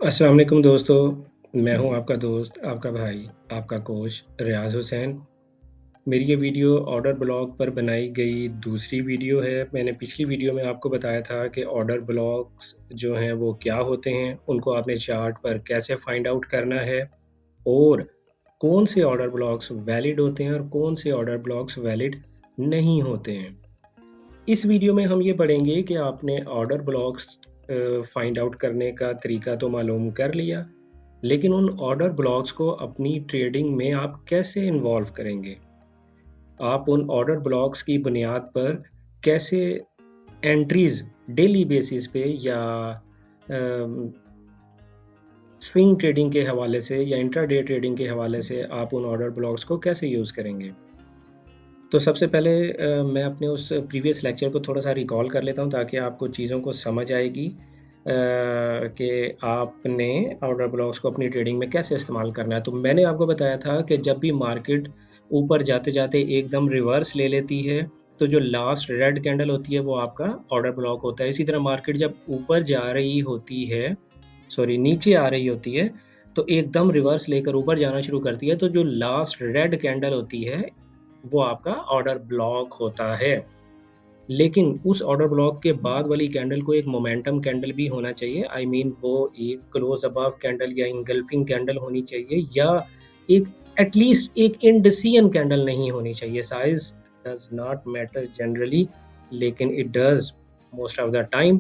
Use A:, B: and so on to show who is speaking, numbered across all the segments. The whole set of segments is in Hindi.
A: अस्सलाम वालेकुम दोस्तों, मैं हूं आपका दोस्त, आपका भाई, आपका कोच रियाज़ हुसैन। मेरी ये वीडियो ऑर्डर ब्लॉक पर बनाई गई दूसरी वीडियो है। मैंने पिछली वीडियो में आपको बताया था कि ऑर्डर ब्लॉक्स जो हैं वो क्या होते हैं, उनको आपने चार्ट पर कैसे फाइंड आउट करना है और कौन से ऑर्डर ब्लॉक्स वैलिड होते हैं और कौन से ऑर्डर ब्लॉक्स वैलिड नहीं होते हैं। इस वीडियो में हम ये पढ़ेंगे कि आपने ऑर्डर ब्लॉक्स फाइंड आउट करने का तरीका तो मालूम कर लिया, लेकिन उन ऑर्डर ब्लॉक्स को अपनी ट्रेडिंग में आप कैसे इन्वॉल्व करेंगे? आप उन ऑर्डर ब्लॉक्स की बुनियाद पर कैसे एंट्रीज़ डेली बेसिस पे या अम, स्विंग ट्रेडिंग के हवाले से या इंट्राडे ट्रेडिंग के हवाले से आप उन ऑर्डर ब्लॉक्स को कैसे यूज़ करेंगे? तो सबसे पहले मैं अपने उस प्रीवियस लेक्चर को थोड़ा-सा रिकॉल कर लेता हूँ ताकि आपको चीज़ों को समझ आएगी कि आपने ऑर्डर ब्लॉक्स को अपनी ट्रेडिंग में कैसे इस्तेमाल करना है। तो मैंने आपको बताया था कि जब भी मार्केट ऊपर जाते-जाते एकदम रिवर्स ले लेती है, तो जो लास्ट रेड कैंडल होती है वो आपका ऑर्डर ब्लॉक होता है। इसी तरह मार्केट जब ऊपर जा रही होती है सॉरी नीचे आ रही होती है, तो एकदम रिवर्स लेकर ऊपर जाना शुरू करती है, तो जो लास्ट रेड कैंडल होती है वो आपका ऑर्डर ब्लॉक होता है। लेकिन उस ऑर्डर ब्लॉक के बाद वाली कैंडल को एक मोमेंटम कैंडल भी होना चाहिए। आई मीन वो एक क्लोज़ अबव कैंडल या एंगल्फिंग कैंडल होनी चाहिए या एक एटलीस्ट एक इंडिसियन कैंडल नहीं होनी चाहिए। Size does not matter generally लेकिन it does most of the time.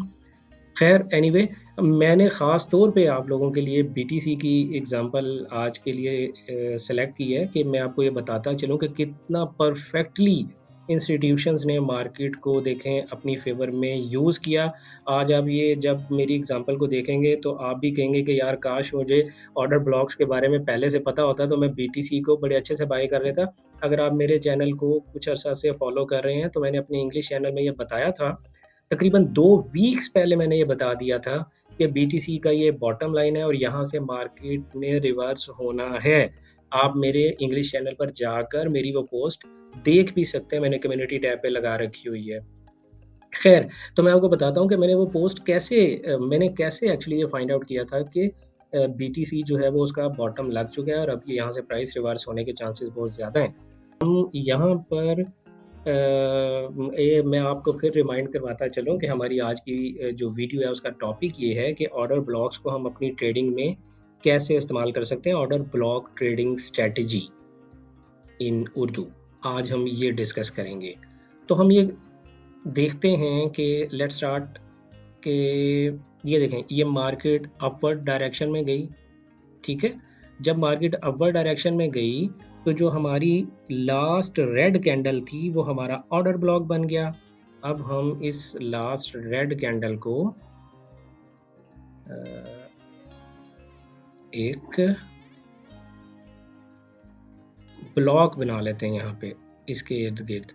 A: ख़ैर एनीवे मैंने ख़ास तौर पे आप लोगों के लिए बीटीसी की एग्ज़ाम्पल आज के लिए सेलेक्ट की है कि मैं आपको ये बताता चलूँ कि कितना परफ़ेक्टली इंस्टीट्यूशंस ने मार्केट को देखें अपनी फ़ेवर में यूज़ किया। आज आप ये जब मेरी एग्ज़ाम्पल को देखेंगे तो आप भी कहेंगे कि यार काश मुझे ऑर्डर ब्लॉक्स के बारे में पहले से पता होता तो मैं बीटीसी को बड़े अच्छे से बाय कर लेता। अगर आप मेरे चैनल को कुछ अर्सा से फ़ॉलो कर रहे हैं तो मैंने अपने इंग्लिश चैनल में ये बताया था तकरीबन 2 वीक्स पहले मैंने ये बता दिया था कि बीटीसी का ये बॉटम लाइन है और यहाँ से मार्केट ने रिवर्स होना है। आप मेरे इंग्लिश चैनल पर जाकर मेरी वो पोस्ट देख भी सकते हैं, मैंने कम्युनिटी टैब पे लगा रखी हुई है। ख़ैर, तो मैं आपको बताता हूँ कि मैंने वो पोस्ट मैंने कैसे एक्चुअली ये फाइंड आउट किया था कि बीटीसी जो है वो उसका बॉटम लग चुका है और अब ये यहाँ से प्राइस रिवर्स होने के चांसेस बहुत ज़्यादा हैं। हम यहाँ पर ये मैं आपको फिर रिमाइंड करवाता चलूँ कि हमारी आज की जो वीडियो है उसका टॉपिक ये है कि ऑर्डर ब्लॉक्स को हम अपनी ट्रेडिंग में कैसे इस्तेमाल कर सकते हैं, order block trading strategy in Urdu. आज हम ये डिस्कस करेंगे। तो हम ये देखते हैं कि लेट्स स्टार्ट कि ये देखें, ये मार्केट अपवर्ड डायरेक्शन में गई, ठीक है? जब मार्केट अपवर्ड डायरेक्शन में गई, तो जो हमारी लास्ट रेड कैंडल थी, वो हमारा ऑर्डर ब्लॉक बन गया। अब हम इस लास्ट रेड कैंडल को अ, एक ब्लॉक बना लेते हैं यहाँ पे, इसके इर्द-गिर्द।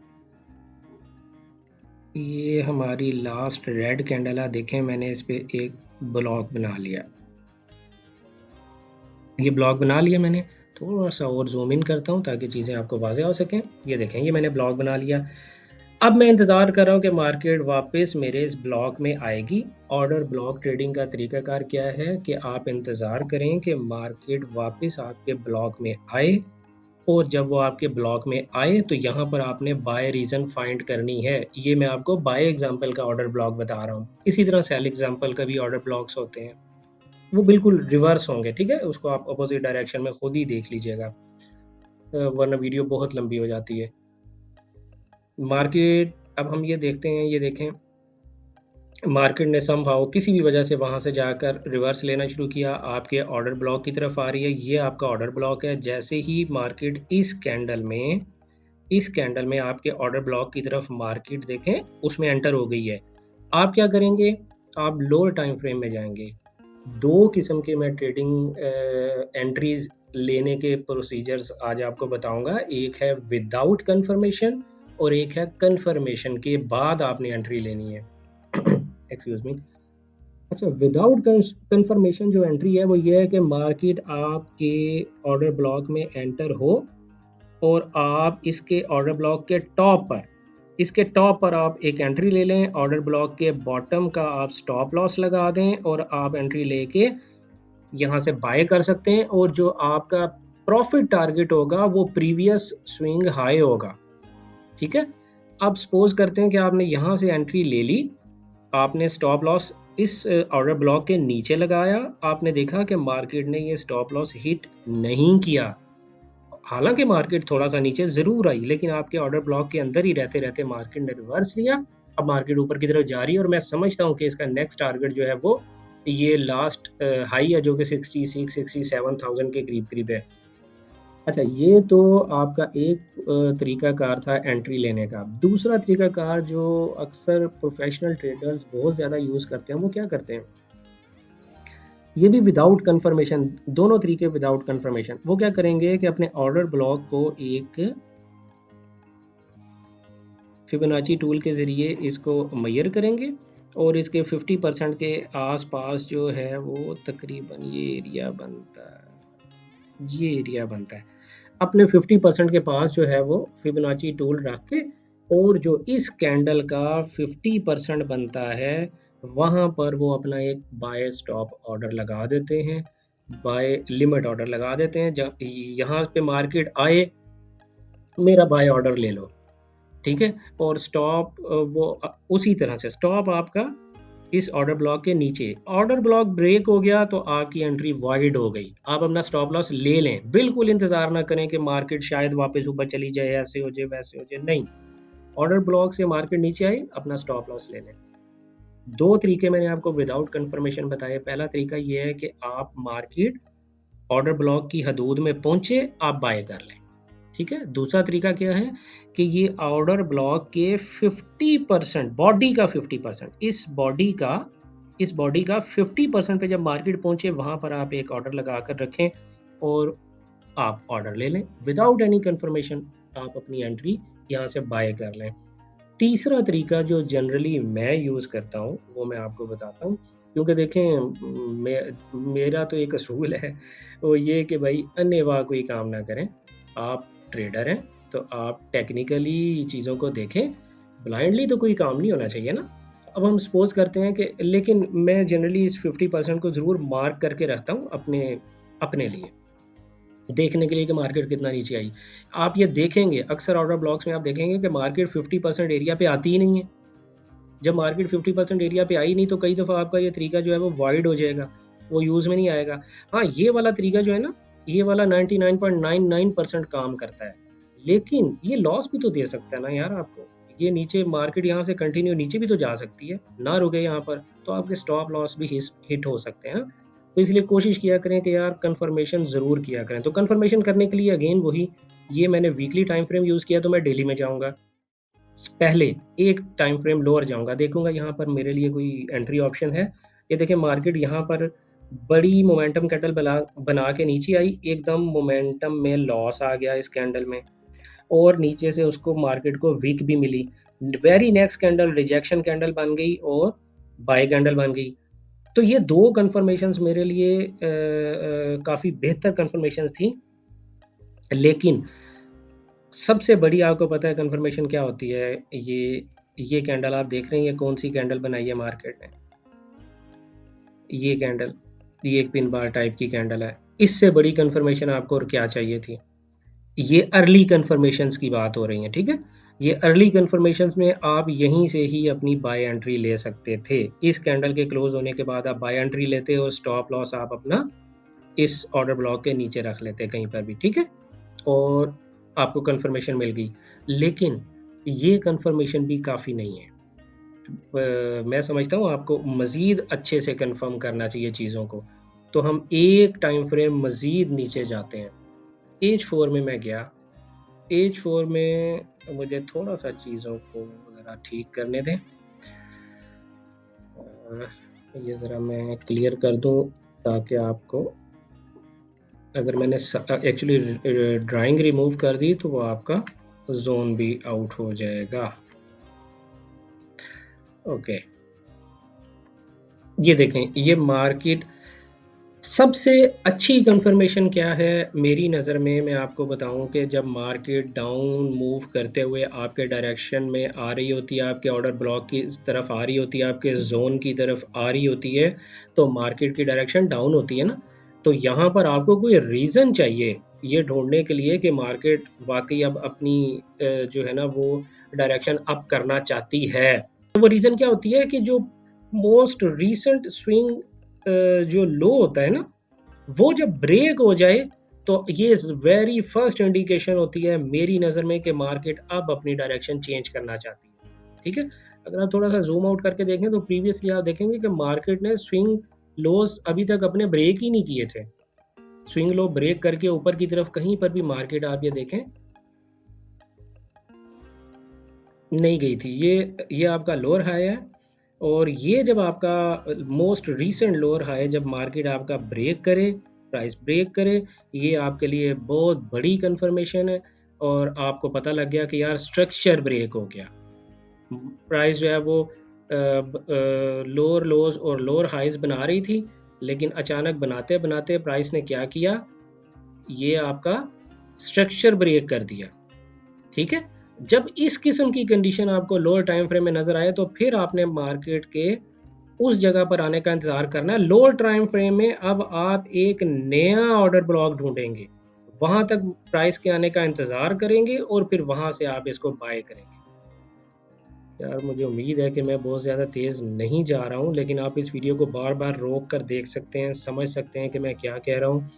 A: ये हमारी लास्ट रेड कैंडल है, देखें मैंने इस पे एक ब्लॉक बना लिया। ये ब्लॉक बना लिया मैंने, थोड़ा-सा और ज़ूम इन करता हूँ ताकि चीज़ें आपको वाज़ेह हो सकें। ये देखें, ये मैंने ब्लॉक बना लिया। अब मैं इंतज़ार कर रहा हूँ कि मार्केट वापस मेरे इस ब्लॉक में आएगी। ऑर्डर ब्लॉक ट्रेडिंग का तरीकाकार क्या है कि आप इंतज़ार करें कि मार्केट वापस आपके ब्लॉक में आए और जब वो आपके ब्लॉक में आए तो यहाँ पर आपने बाय रीज़न फाइंड करनी है। ये मैं आपको बाय एग्ज़ाम्पल का ऑर्डर ब्लॉक बता रहा हूँ। इसी तरह सेल एग्ज़ाम्पल का भी ऑर्डर ब्लॉक्स होते हैं। वो बिल्कुल रिवर्स होंगे, ठीक है? उसको आप अपोज़िट डायरेक्शन में खुद ही देख लीजिएगा वरना वीडियो बहुत लंबी हो जाती है। मार्केट अब हम ये देखते हैं, ये देखें मार्केट ने समहाउ किसी भी वजह से वहाँ से जाकर रिवर्स लेना शुरू किया, आपके ऑर्डर ब्लॉक की तरफ आ रही है, ये आपका ऑर्डर ब्लॉक है। जैसे ही मार्केट इस कैंडल में आपके ऑर्डर ब्लॉक की तरफ मार्केट देखें, उसमें एंटर हो गई है। आप क्या करेंगे? आप लोअर टाइम फ्रेम में जाएँगे। 2 किस्म के मैं ट्रेडिंग एंट्रीज़ लेने के प्रोसीजर्स आज आपको बताऊँगा। एक है विदाउट कन्फर्मेशन और एक है कन्फर्मेशन के बाद आपने एंट्री लेनी है। Excuse me. अच्छा विदाउट कन्फर्मेशन जो एंट्री है वो ये है कि मार्केट आपके ऑर्डर ब्लॉक में एंटर हो और आप इसके टॉप पर आप एक एंट्री ले लें, ऑर्डर ब्लॉक के बॉटम का आप स्टॉप लॉस लगा दें और आप एंट्री लेके यहाँ से बाय कर सकते हैं और जो आपका प्रॉफिट टारगेट होगा वो प्रीवियस स्विंग हाई होगा, ठीक है? अब सपोज़ करते हैं कि आपने यहाँ से एंट्री ले ली, आपने स्टॉप लॉस इस ऑर्डर ब्लॉक के नीचे लगाया, आपने देखा कि मार्केट ने ये स्टॉप लॉस हिट नहीं किया। हालाँकि मार्केट थोड़ा-सा नीचे ज़रूर आई, लेकिन आपके ऑर्डर ब्लॉक के अंदर ही रहते-रहते मार्केट ने रिवर्स लिया। अब मार्केट ऊपर की तरफ जा रही है और मैं समझता हूँ कि इसका नेक्स्ट टारगेट जो है वो ये लास्ट हाई है जो कि 66,67,000 के करीब-करीब है। अच्छा, ये तो आपका एक तरीकाकार था एंट्री लेने का। दूसरा तरीकाकार जो अक्सर प्रोफ़ेशनल ट्रेडर्स बहुत ज़्यादा यूज़ करते हैं, वो क्या करते हैं? ये भी विदाउट कन्फर्मेशन, दोनों तरीके विदाउट कन्फर्मेशन। वो क्या करेंगे कि अपने ऑर्डर ब्लॉक को एक फिबोनाची टूल के ज़रिए इसको मेज़र करेंगे और इसके 50% के आस-पास जो है वो तकरीबन ये एरिया बनता है। अपने 50% के पास जो है वो फिबोनाची टूल रख के और जो इस कैंडल का 50% बनता है, वहाँ पर वो अपना एक बाय स्टॉप ऑर्डर लगा देते हैं, बाय लिमिट ऑर्डर लगा देते हैं। ज यहाँ पे मार्केट आए, मेरा बाय ऑर्डर ले लो। ठीक है? और स्टॉप उसी तरह से स्टॉप आपका इस ऑर्डर ब्लॉक के नीचे। ऑर्डर ब्लॉक ब्रेक हो गया तो आपकी एंट्री वॉइड हो गई। आप अपना स्टॉप लॉस ले लें। बिल्कुल इंतज़ार ना करें कि मार्केट शायद वापस ऊपर चली जाए, ऐसे हो जाए, वैसे हो जाए, नहीं। ऑर्डर ब्लॉक से मार्केट नीचे आई, अपना स्टॉप लॉस ले लें। 2 तरीके मैंने आपको विदाउट कन्फर्मेशन बताए। पहला तरीका ये है कि आप मार्केट ऑर्डर ब्लॉक की हदूद में पहुँचे, आप बाय कर लें। ठीक है? दूसरा तरीका क्या है कि ये ऑर्डर ब्लॉक के 50% बॉडी का 50% इस बॉडी का 50% पे जब मार्केट पहुँचे वहाँ पर आप एक ऑर्डर लगा कर रखें और आप ऑर्डर ले लें। विदाउट एनी कन्फर्मेशन आप अपनी एंट्री यहाँ से बाय कर लें। तीसरा तरीका जो जनरली मैं यूज़ करता हूँ, वो मैं आपको बताता हूँ। क्योंकि देखें मेरा तो एक असूल है, वो ये कि भाई अन्नेवाह कोई काम ना करें। आप ट्रेडर हैं, तो आप टेक्निकली चीज़ों को देखें, ब्लाइंडली तो कोई काम नहीं होना चाहिए ना। अब हम सपोज़ करते हैं कि लेकिन मैं जनरली इस 50% को ज़रूर मार्क करके रखता हूँ अपने अपने लिए। देखने के लिए कि मार्केट कितना नीचे आई। आप ये देखेंगे अक्सर ऑर्डर ब्लॉक्स में आप देखेंगे कि मार्केट 50% एरिया पे आती ही नहीं है। जब मार्केट 50% एरिया पे आई नहीं तो कई दफ़ा आपका ये तरीका जो है वो वॉइड हो जाएगा, वो यूज़ में नहीं आएगा। हाँ, ये वाला तरीका जो है ना, ये वाला 99.99% काम करता है। लेकिन ये लॉस भी तो दे सकता है ना यार आपको। ये नीचे मार्केट यहाँ से कंटिन्यू नीचे भी तो जा सकती है, ना रुके यहाँ पर, तो आपके स्टॉप लॉस भी हिट हो सकते हैं ना। तो इसलिए कोशिश किया करें कि यार कन्फर्मेशन ज़रूर किया करें। तो कन्फर्मेशन करने के लिए अगेन वही, ये मैंने वीकली टाइम फ्रेम यूज़ किया तो मैं डेली में जाऊँगा। पहले एक टाइम फ्रेम लोअर जाऊँगा, देखूँगा यहाँ पर मेरे लिए कोई एंट्री ऑप्शन है। ये देखिए मार्केट यहाँ पर बड़ी मोमेंटम कैंडल बना के नीचे आई, एकदम मोमेंटम में लॉस आ गया इस कैंडल में और नीचे से उसको मार्केट को वीक भी मिली। Very next candle rejection candle बन गई और बाय कैंडल बन गई। तो ये 2 कन्फर्मेशंस मेरे लिए काफ़ी बेहतर कन्फर्मेशंस थी। लेकिन सबसे बड़ी आपको पता है कन्फर्मेशन क्या होती है? ये कैंडल आप देख रहे हैं, ये कौन-सी कैंडल बनाई है मार्केट ने? ये कैंडल, ये एक पिन बार टाइप की कैंडल है। इससे बड़ी कन्फर्मेशन आपको और क्या चाहिए थी? ये अर्ली कन्फर्मेशंस की बात हो रही है, ठीक है? ये अर्ली कन्फर्मेशंस में आप यहीं से ही अपनी बाय एंट्री ले सकते थे। इस कैंडल के क्लोज़ होने के बाद आप बाय एंट्री लेते और स्टॉप लॉस आप अपना इस ऑर्डर ब्लॉक के नीचे रख लेते कहीं पर भी, ठीक है? और आपको कन्फर्मेशन मिल गई। लेकिन ये कन्फर्मेशन भी काफ़ी नहीं है। मैं समझता हूँ आपको मज़ीद अच्छे से कन्फर्म करना चाहिए चीज़ों को। तो हम एक टाइम फ्रेम मज़ीद नीचे जाते हैं। एज 4 में मैं गया। एज 4 में मुझे थोड़ा-सा चीज़ों को ज़रा ठीक करने दें। ये ज़रा मैं क्लियर कर दूँ ताकि आपको अगर मैंने एक्चुअली ड्राइंग रिमूव कर दी तो वो आपका ज़ोन भी आउट हो जाएगा। ओके, ये देखें ये मार्केट सबसे अच्छी कन्फर्मेशन क्या है मेरी नज़र में मैं आपको बताऊँ कि जब मार्केट डाउन मूव करते हुए आपके डायरेक्शन में आ रही होती है, आपके ऑर्डर ब्लॉक की तरफ आ रही होती है, आपके ज़ोन की तरफ आ रही होती है, तो मार्केट की डायरेक्शन डाउन होती है ना? तो यहाँ पर आपको कोई रीज़न चाहिए ये ढूँढने के लिए कि मार्केट वाक़ई अब अपनी जो है ना वो डायरेक्शन अप करना चाहती है। तो वो रीज़न क्या होती है कि जो मोस्ट रीसेंट स्विंग जो लो होता है ना, वो जब ब्रेक हो जाए तो ये वेरी फर्स्ट इंडिकेशन होती है मेरी नज़र में कि मार्केट अब अपनी डायरेक्शन चेंज करना चाहती है। ठीक है? अगर आप थोड़ा-सा ज़ूम आउट करके देखें तो प्रीवियसली आप देखेंगे कि मार्केट ने स्विंग लोज़ अभी तक अपने ब्रेक ही नहीं किए थे। स्विंग लो ब्रेक करके ऊपर की तरफ कहीं पर भी मार्केट आप ये देखें नहीं गई थी। ये आपका लोअर हाई है और ये जब आपका मोस्ट रीसेंट लोअर हाई जब मार्केट आपका ब्रेक करे, प्राइस ब्रेक करे, ये आपके लिए बहुत बड़ी कन्फर्मेशन है और आपको पता लग गया कि यार स्ट्रक्चर ब्रेक हो गया। प्राइस जो है वो लोअर लोज़ और लोअर हाइज़ बना रही थी, लेकिन अचानक बनाते-बनाते प्राइस ने क्या किया, ये आपका स्ट्रक्चर ब्रेक कर दिया। ठीक है? जब इस किस्म की कंडीशन आपको लोअर टाइम फ्रेम में नज़र आए तो फिर आपने मार्केट के उस जगह पर आने का इंतज़ार करना है। लोअर टाइम फ्रेम में अब आप एक नया ऑर्डर ब्लॉक ढूँढेंगे। वहाँ तक प्राइस के आने का इंतज़ार करेंगे और फिर वहाँ से आप इसको बाय करेंगे। यार मुझे उम्मीद है कि मैं बहुत ज़्यादा तेज़ नहीं जा रहा हूँ, लेकिन आप इस वीडियो को बार-बार रोक कर देख सकते हैं, समझ सकते हैं कि मैं क्या कह रहा हूँ।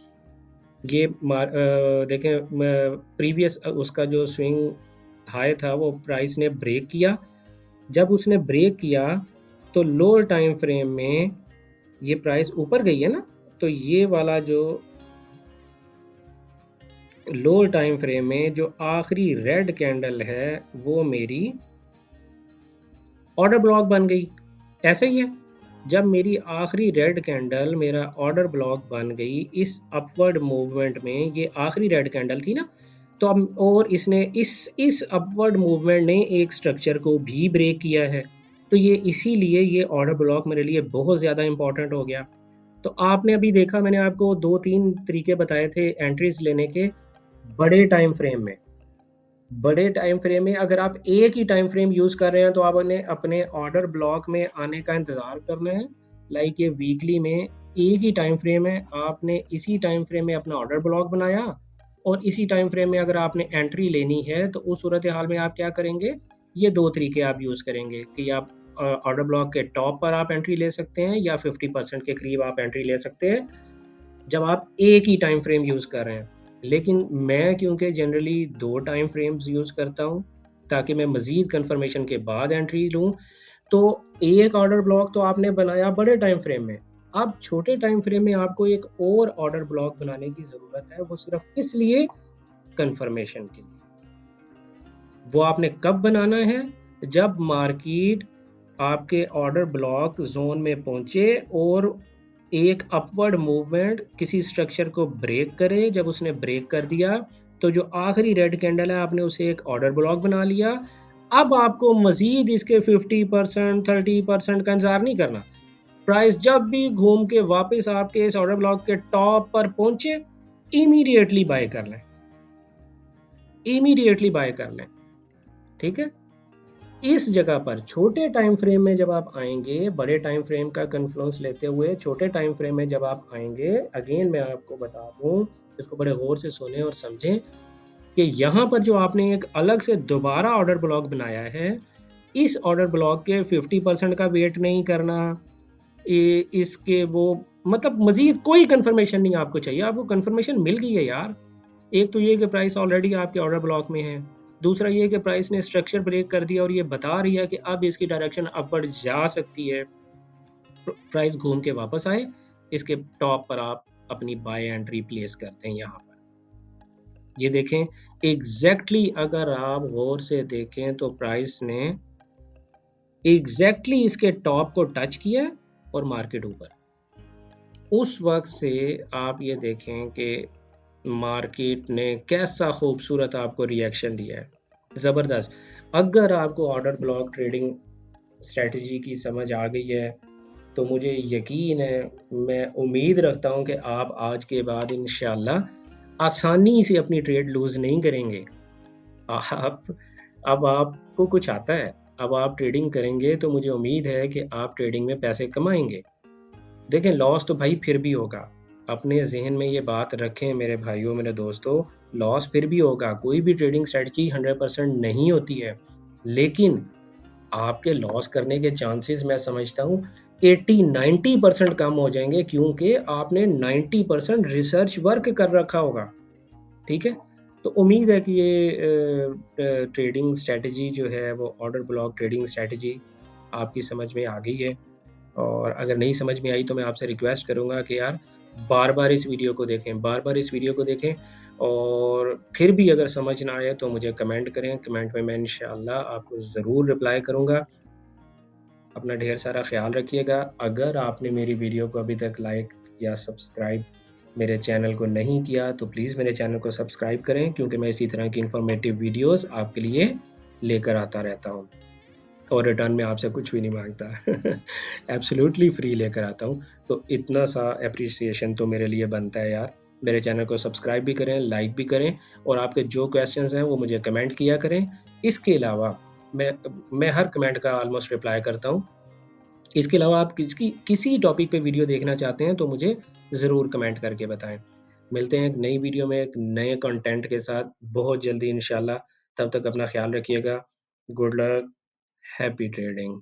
A: देखें मैं प्रीवियस उसका जो स्विंग हाई था वो प्राइस ने ब्रेक किया। जब उसने ब्रेक किया तो लोअर टाइम फ्रेम में ये प्राइस ऊपर गई है ना, तो ये वाला जो लोअर टाइम फ्रेम में जो आखिरी रेड कैंडल है वो मेरी ऑर्डर ब्लॉक बन गई। ऐसे ही है, जब मेरी आखिरी रेड कैंडल मेरा ऑर्डर ब्लॉक बन गई इस अपवर्ड मूवमेंट में, ये आखिरी रेड कैंडल थी ना, तो अब और इसने इस अपवर्ड मूवमेंट ने एक स्ट्रक्चर को भी ब्रेक किया है। तो ये इसीलिए ये ऑर्डर ब्लॉक मेरे लिए बहुत ज़्यादा इम्पोर्टेंट हो गया। तो आपने अभी देखा मैंने आपको 2-3 तरीके बताए थे एंट्रीज़ लेने के बड़े टाइम फ्रेम में। बड़े टाइम फ्रेम में अगर आप एक ही टाइम फ्रेम यूज़ कर रहे हैं तो आपने अपने ऑर्डर ब्लॉक में आने का इंतज़ार करना है। लाइक ये वीकली में एक ही टाइम फ्रेम है, आपने इसी टाइम फ्रेम में अपना ऑर्डर ब्लॉक बनाया और इसी टाइम फ्रेम में अगर आपने एंट्री लेनी है तो उस सूरत हाल में आप क्या करेंगे? ये 2 तरीके आप यूज़ करेंगे कि आप ऑर्डर ब्लॉक के टॉप पर आप एंट्री ले सकते हैं या 50% के करीब आप एंट्री ले सकते हैं। जब आप एक ही टाइम फ्रेम यूज़ कर रहे हैं। लेकिन मैं क्योंकि जनरली 2 टाइम फ्रेम्स यूज़ करता हूँ, ताकि मैं मज़ीद कन्फर्मेशन के बाद एंट्री लूँ, तो एक ऑर्डर ब्लॉक तो आपने बनाया बड़े टाइम फ्रेम में। अब छोटे टाइम फ्रेम में आपको एक और ऑर्डर ब्लॉक बनाने की ज़रूरत है, वो सिर्फ़ इसलिए कन्फर्मेशन के लिए। वो आपने कब बनाना है? जब मार्केट आपके ऑर्डर ब्लॉक ज़ोन में पहुँचे और एक अपवर्ड मूवमेंट किसी स्ट्रक्चर को ब्रेक करे, जब उसने ब्रेक कर दिया, तो जो आखिरी रेड कैंडल है आपने उसे एक ऑर्डर ब्लॉक बना लिया। अब आपको मज़ीद इसके 50% 30% का इंतज़ार नहीं करना। प्राइस जब भी घूम के वापस आपके इस ऑर्डर ब्लॉक के टॉप पर पहुँचे, इमीडिएटली बाय कर लें, इमीडिएटली बाय कर लें, ठीक है? इस जगह पर छोटे टाइम फ्रेम में जब आप आएँगे, बड़े टाइम फ्रेम का कन्फ्लुएंस लेते हुए छोटे टाइम फ्रेम में जब आप आएँगे, अगेन मैं आपको बता दूँ, इसको बड़े गौर से सुनें और समझें कि यहाँ पर जो आपने एक अलग से दोबारा ऑर्डर ब्लॉक बनाया है, इस ऑर्डर ब्लॉक के 50% का वेट नहीं करना, इसके वो मतलब मज़ीद कोई कन्फर्मेशन नहीं आपको चाहिए, आपको कन्फर्मेशन मिल गई है यार। एक तो ये कि प्राइस ऑलरेडी आपके ऑर्डर ब्लॉक में है। दूसरा ये कि प्राइस ने स्ट्रक्चर ब्रेक कर दिया और ये बता रही है कि अब इसकी डायरेक्शन अपवर्ड जा सकती है। प्राइस घूम के वापस आए, इसके टॉप पर आप अपनी बाय एंट्री प्लेस करते हैं यहाँ पर। ये देखें एग्ज़ैक्टली अगर आप गौर से देखें तो प्राइस ने एग्ज़ैक्टली इसके टॉप को टच किया और मार्केट ऊपर। उस वक़्त से आप ये देखें कि मार्केट ने कैसा खूबसूरत आपको रिएक्शन दिया है, ज़बरदस्त। अगर आपको ऑर्डर ब्लॉक ट्रेडिंग स्ट्रैटेजी की समझ आ गई है, तो मुझे यकीन है, मैं उम्मीद रखता हूँ कि आप आज के बाद इंशाअल्लाह आसानी से अपनी ट्रेड लूज़ नहीं करेंगे। आप अब आपको कुछ आता है, अब आप ट्रेडिंग करेंगे तो मुझे उम्मीद है कि आप ट्रेडिंग में पैसे कमाएँगे। देखें लॉस तो भाई फिर भी होगा। अपने ज़हन में ये बात रखें मेरे भाइयों, मेरे दोस्तों, लॉस फिर भी होगा, कोई भी ट्रेडिंग स्ट्रैटेजी 100% नहीं होती है। लेकिन आपके लॉस करने के चांसेस मैं समझता हूँ 80-90% कम हो जाएँगे क्योंकि आपने 90% रिसर्च वर्क कर रखा होगा, ठीक है? तो उम्मीद है कि ये ट्रेडिंग स्ट्रैटेजी जो है वो ऑर्डर ब्लॉक ट्रेडिंग स्ट्रैटेजी आपकी समझ में आ गई है। और अगर नहीं समझ में आई तो मैं आपसे रिक्वेस्ट करूँगा कि यार बार-बार इस वीडियो को देखें, बार-बार इस वीडियो को देखें और फिर भी अगर समझ ना आए तो मुझे कमेंट करें, कमेंट में मैं इंशाअल्लाह आपको ज़रूर रिप्लाई करूँगा। अपना ढेर सारा ख़्याल रखिएगा। अगर आपने मेरी वीडियो को अभी तक लाइक या सब्सक्राइब मेरे चैनल को नहीं किया तो प्लीज़ मेरे चैनल को सब्सक्राइब करें क्योंकि मैं इसी तरह की इन्फॉर्मेटिव वीडियोज़ आपके लिए लेकर आता रहता हूँ। और रिटर्न में आपसे कुछ भी नहीं माँगता। एब्सोल्यूटली फ्री लेकर आता हूँ, तो इतना सा एप्रिसिएशन तो मेरे लिए बनता है यार। मेरे चैनल को सब्सक्राइब भी करें, लाइक भी करें और आपके जो क्वेश्चन्स हैं वो मुझे कमेंट किया करें। इसके अलावा मैं मैं हर कमेंट का ऑलमोस्ट रिप्लाई करता हूँ। इसके अलावा आप किसी टॉपिक पे वीडियो देखना चाहते हैं तो मुझे ज़रूर कमेंट करके बताएँ। मिलते हैं एक नई वीडियो में एक नए कंटेंट के साथ बहुत जल्दी इंशाल्लाह। तब तक अपना ख़्याल रखिएगा। Good luck, happy trading.